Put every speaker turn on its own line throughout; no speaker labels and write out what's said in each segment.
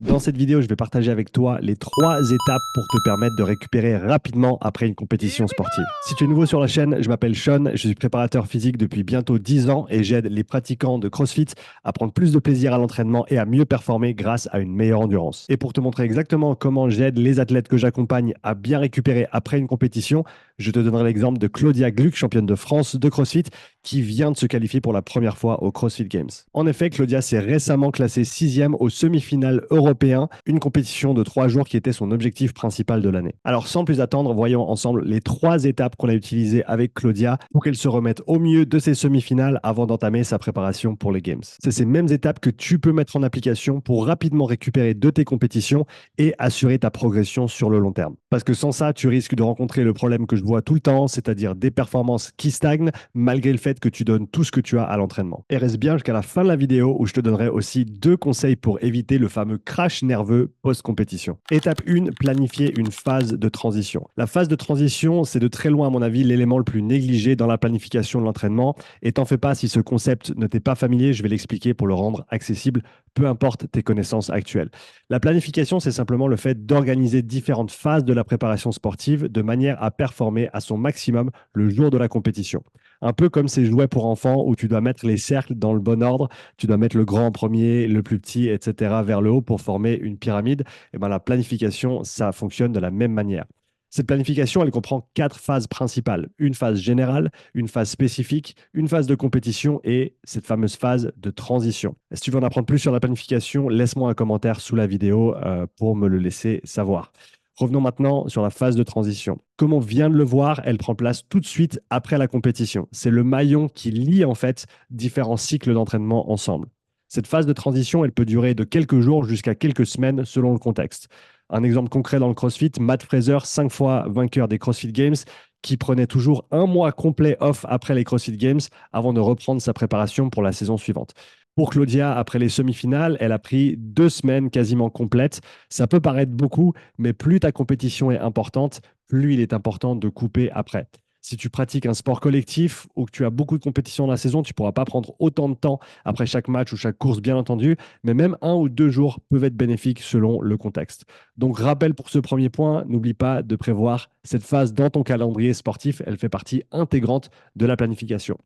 Dans cette vidéo, je vais partager avec toi les 3 étapes pour te permettre de récupérer rapidement après une compétition sportive. Si tu es nouveau sur la chaîne, je m'appelle Sean, je suis préparateur physique depuis bientôt 10 ans et j'aide les pratiquants de CrossFit à prendre plus de plaisir à l'entraînement et à mieux performer grâce à une meilleure endurance. Et pour te montrer exactement comment j'aide les athlètes que j'accompagne à bien récupérer après une compétition, je te donnerai l'exemple de Claudia Gluck, championne de France de CrossFit, qui vient de se qualifier pour la première fois aux CrossFit Games. En effet, Claudia s'est récemment classée 6e aux semi-finales européens, une compétition de 3 jours qui était son objectif principal de l'année. Alors sans plus attendre, voyons ensemble les 3 étapes qu'on a utilisées avec Claudia pour qu'elle se remette au mieux de ses semi-finales avant d'entamer sa préparation pour les Games. C'est ces mêmes étapes que tu peux mettre en application pour rapidement récupérer de tes compétitions et assurer ta progression sur le long terme. Parce que sans ça, tu risques de rencontrer le problème que je vois tout le temps, c'est-à-dire des performances qui stagnent malgré le fait que tu donnes tout ce que tu as à l'entraînement. Et reste bien jusqu'à la fin de la vidéo où je te donnerai aussi 2 conseils pour éviter le fameux crash nerveux post-compétition. Étape 1, planifier une phase de transition. La phase de transition, c'est de très loin, à mon avis, l'élément le plus négligé dans la planification de l'entraînement. Et t'en fais pas si ce concept ne t'est pas familier, je vais l'expliquer pour le rendre accessible, peu importe tes connaissances actuelles. La planification, c'est simplement le fait d'organiser différentes phases de la préparation sportive de manière à performer à son maximum le jour de la compétition. Un peu comme ces jouets pour enfants où tu dois mettre les cercles dans le bon ordre, tu dois mettre le grand en premier, le plus petit, etc. vers le haut pour former une pyramide. Et ben, la planification, ça fonctionne de la même manière. Cette planification, elle comprend 4 phases principales. Une phase générale, une phase spécifique, une phase de compétition et cette fameuse phase de transition. Si tu veux en apprendre plus sur la planification, laisse-moi un commentaire sous la vidéo pour me le laisser savoir. Revenons maintenant sur la phase de transition. Comme on vient de le voir, elle prend place tout de suite après la compétition. C'est le maillon qui lie en fait différents cycles d'entraînement ensemble. Cette phase de transition, elle peut durer de quelques jours jusqu'à quelques semaines selon le contexte. Un exemple concret dans le CrossFit, Matt Fraser, 5 fois vainqueur des CrossFit Games, qui prenait toujours un mois complet off après les CrossFit Games avant de reprendre sa préparation pour la saison suivante. Pour Claudia, après les semi-finales, elle a pris 2 semaines quasiment complètes. Ça peut paraître beaucoup, mais plus ta compétition est importante, plus il est important de couper après. Si tu pratiques un sport collectif ou que tu as beaucoup de compétitions dans la saison, tu ne pourras pas prendre autant de temps après chaque match ou chaque course, bien entendu, mais même 1 ou 2 jours peuvent être bénéfiques selon le contexte. Donc, rappel pour ce premier point, n'oublie pas de prévoir cette phase dans ton calendrier sportif. Elle fait partie intégrante de la planification.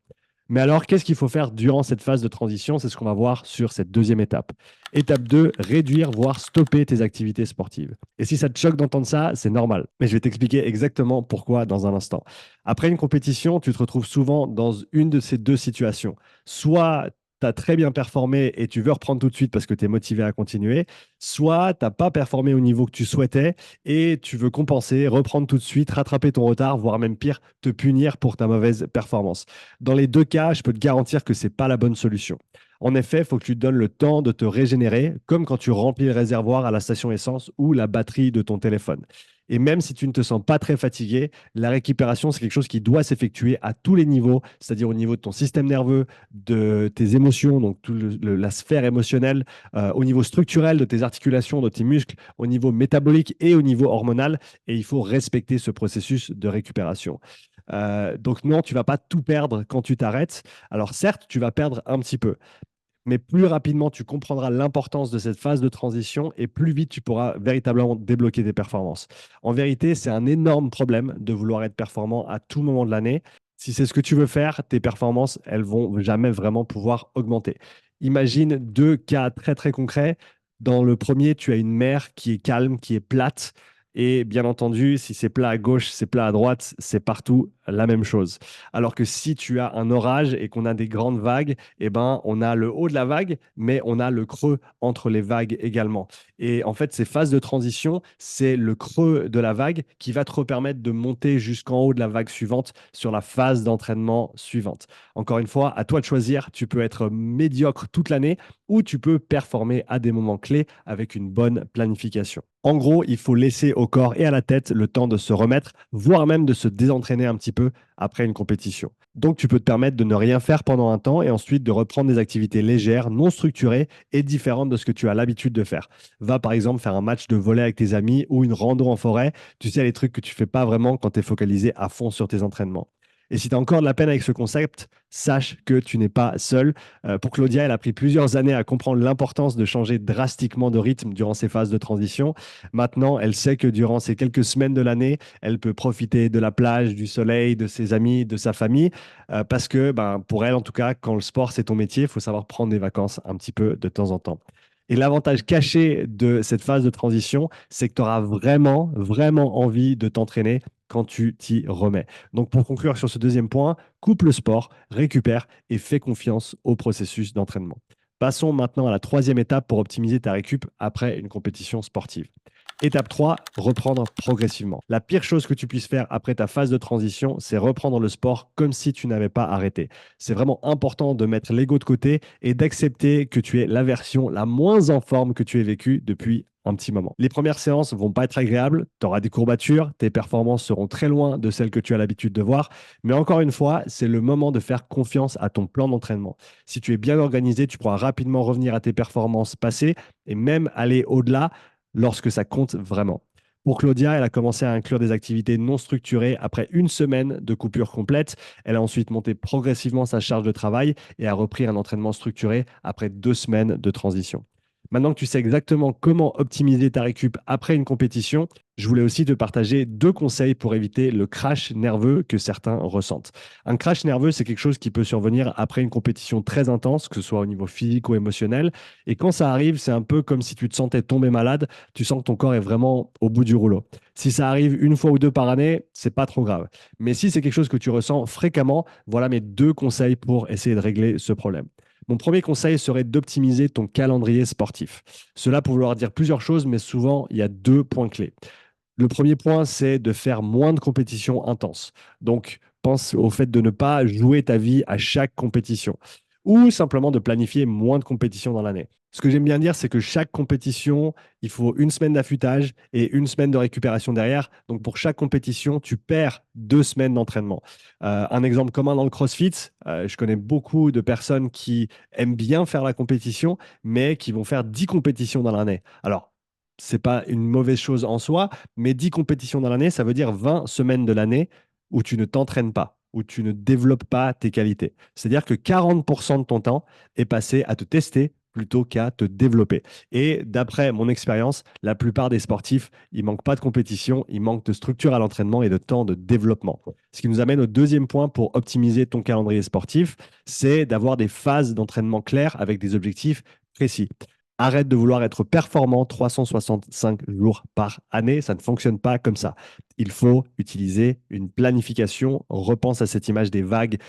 Mais alors, qu'est-ce qu'il faut faire durant cette phase de transition? C'est ce qu'on va voir sur cette deuxième étape. Étape 2, réduire, voire stopper tes activités sportives. Et si ça te choque d'entendre ça, c'est normal. Mais je vais t'expliquer exactement pourquoi dans un instant. Après une compétition, tu te retrouves souvent dans une de ces 2 situations. Soit tu as très bien performé et tu veux reprendre tout de suite parce que tu es motivé à continuer, soit tu n'as pas performé au niveau que tu souhaitais et tu veux compenser, reprendre tout de suite, rattraper ton retard, voire même pire, te punir pour ta mauvaise performance. Dans les 2 cas, je peux te garantir que ce n'est pas la bonne solution. En effet, il faut que tu te donnes le temps de te régénérer, comme quand tu remplis le réservoir à la station essence ou la batterie de ton téléphone. Et même si tu ne te sens pas très fatigué, la récupération, c'est quelque chose qui doit s'effectuer à tous les niveaux, c'est-à-dire au niveau de ton système nerveux, de tes émotions, donc la sphère émotionnelle, au niveau structurel de tes articulations, de tes muscles, au niveau métabolique et au niveau hormonal. Et il faut respecter ce processus de récupération. Donc non, tu vas pas tout perdre quand tu t'arrêtes. Alors certes, tu vas perdre un petit peu, mais plus rapidement tu comprendras l'importance de cette phase de transition et plus vite tu pourras véritablement débloquer tes performances. En vérité, c'est un énorme problème de vouloir être performant à tout moment de l'année. Si c'est ce que tu veux faire, tes performances, elles vont jamais vraiment pouvoir augmenter. Imagine 2 cas très très concrets. Dans le premier, tu as une mer qui est calme, qui est plate. Et bien entendu, si c'est plat à gauche, c'est plat à droite, c'est partout la même chose. Alors que si tu as un orage et qu'on a des grandes vagues, eh ben, on a le haut de la vague, mais on a le creux entre les vagues également. Et en fait, ces phases de transition, c'est le creux de la vague qui va te permettre de monter jusqu'en haut de la vague suivante sur la phase d'entraînement suivante. Encore une fois, à toi de choisir. Tu peux être médiocre toute l'année ou tu peux performer à des moments clés avec une bonne planification. En gros, il faut laisser au corps et à la tête le temps de se remettre, voire même de se désentraîner un petit peu après une compétition. Donc, tu peux te permettre de ne rien faire pendant un temps et ensuite de reprendre des activités légères, non structurées et différentes de ce que tu as l'habitude de faire. Va par exemple faire un match de volley avec tes amis ou une rando en forêt. Tu sais, les trucs que tu fais pas vraiment quand tu es focalisé à fond sur tes entraînements. Et si tu as encore de la peine avec ce concept, sache que tu n'es pas seul. Pour Claudia, elle a pris plusieurs années à comprendre l'importance de changer drastiquement de rythme durant ces phases de transition. Maintenant, elle sait que durant ces quelques semaines de l'année, elle peut profiter de la plage, du soleil, de ses amis, de sa famille, parce que ben, pour elle, en tout cas, quand le sport, c'est ton métier, il faut savoir prendre des vacances un petit peu de temps en temps. Et l'avantage caché de cette phase de transition, c'est que tu auras vraiment, vraiment envie de t'entraîner quand tu t'y remets. Donc, pour conclure sur ce deuxième point, coupe le sport, récupère et fais confiance au processus d'entraînement. Passons maintenant à la troisième étape pour optimiser ta récup après une compétition sportive. Étape 3, reprendre progressivement. La pire chose que tu puisses faire après ta phase de transition, c'est reprendre le sport comme si tu n'avais pas arrêté. C'est vraiment important de mettre l'ego de côté et d'accepter que tu es la version la moins en forme que tu aies vécue depuis un petit moment. Les premières séances vont pas être agréables, tu auras des courbatures, tes performances seront très loin de celles que tu as l'habitude de voir, mais encore une fois, c'est le moment de faire confiance à ton plan d'entraînement. Si tu es bien organisé, tu pourras rapidement revenir à tes performances passées et même aller au-delà lorsque ça compte vraiment. Pour Claudia, elle a commencé à inclure des activités non structurées après une semaine de coupure complète. Elle a ensuite monté progressivement sa charge de travail et a repris un entraînement structuré après 2 semaines de transition. Maintenant que tu sais exactement comment optimiser ta récup après une compétition, je voulais aussi te partager 2 conseils pour éviter le crash nerveux que certains ressentent. Un crash nerveux, c'est quelque chose qui peut survenir après une compétition très intense, que ce soit au niveau physique ou émotionnel. Et quand ça arrive, c'est un peu comme si tu te sentais tomber malade, tu sens que ton corps est vraiment au bout du rouleau. Si ça arrive une fois ou deux par année, c'est pas trop grave. Mais si c'est quelque chose que tu ressens fréquemment, voilà mes 2 conseils pour essayer de régler ce problème. Mon premier conseil serait d'optimiser ton calendrier sportif. Cela peut vouloir dire plusieurs choses, mais souvent, il y a 2 points clés. Le premier point, c'est de faire moins de compétitions intenses. Donc, pense au fait de ne pas jouer ta vie à chaque compétition ou simplement de planifier moins de compétitions dans l'année. Ce que j'aime bien dire, c'est que chaque compétition, il faut une semaine d'affûtage et une semaine de récupération derrière. Donc, pour chaque compétition, tu perds 2 semaines d'entraînement. Un exemple commun dans le CrossFit, je connais beaucoup de personnes qui aiment bien faire la compétition, mais qui vont faire 10 compétitions dans l'année. Alors, c'est pas une mauvaise chose en soi, mais 10 compétitions dans l'année, ça veut dire 20 semaines de l'année où tu ne t'entraînes pas, où tu ne développes pas tes qualités. C'est-à-dire que 40% de ton temps est passé à te tester plutôt qu'à te développer. Et d'après mon expérience, la plupart des sportifs, il manque pas de compétition, il manque de structure à l'entraînement et de temps de développement. Ce qui nous amène au deuxième point pour optimiser ton calendrier sportif, c'est d'avoir des phases d'entraînement claires avec des objectifs précis. Arrête de vouloir être performant 365 jours par année. Ça ne fonctionne pas comme ça. Il faut utiliser une planification. Repense à cette image des vagues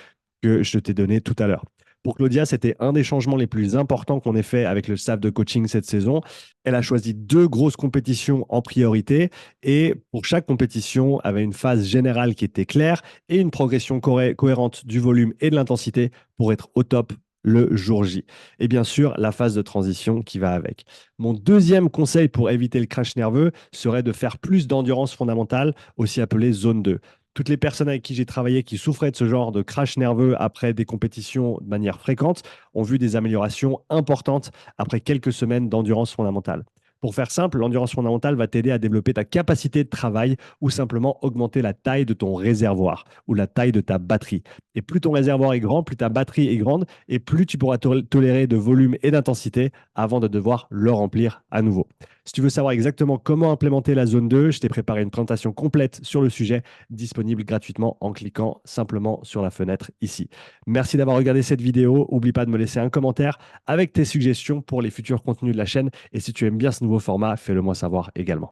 que je t'ai donnée tout à l'heure. Pour Claudia, c'était un des changements les plus importants qu'on ait fait avec le staff de coaching cette saison. Elle a choisi 2 grosses compétitions en priorité et pour chaque compétition, avait une phase générale qui était claire et une progression cohérente du volume et de l'intensité pour être au top le jour J. Et bien sûr, la phase de transition qui va avec. Mon deuxième conseil pour éviter le crash nerveux serait de faire plus d'endurance fondamentale, aussi appelée zone 2. Toutes les personnes avec qui j'ai travaillé qui souffraient de ce genre de crash nerveux après des compétitions de manière fréquente ont vu des améliorations importantes après quelques semaines d'endurance fondamentale. Pour faire simple, l'endurance fondamentale va t'aider à développer ta capacité de travail ou simplement augmenter la taille de ton réservoir ou la taille de ta batterie. Et plus ton réservoir est grand, plus ta batterie est grande et plus tu pourras tolérer de volume et d'intensité avant de devoir le remplir à nouveau. Si tu veux savoir exactement comment implémenter la zone 2, je t'ai préparé une présentation complète sur le sujet, disponible gratuitement en cliquant simplement sur la fenêtre ici. Merci d'avoir regardé cette vidéo. N'oublie pas de me laisser un commentaire avec tes suggestions pour les futurs contenus de la chaîne. Et si tu aimes bien ce nouveau format, fais-le moi savoir également.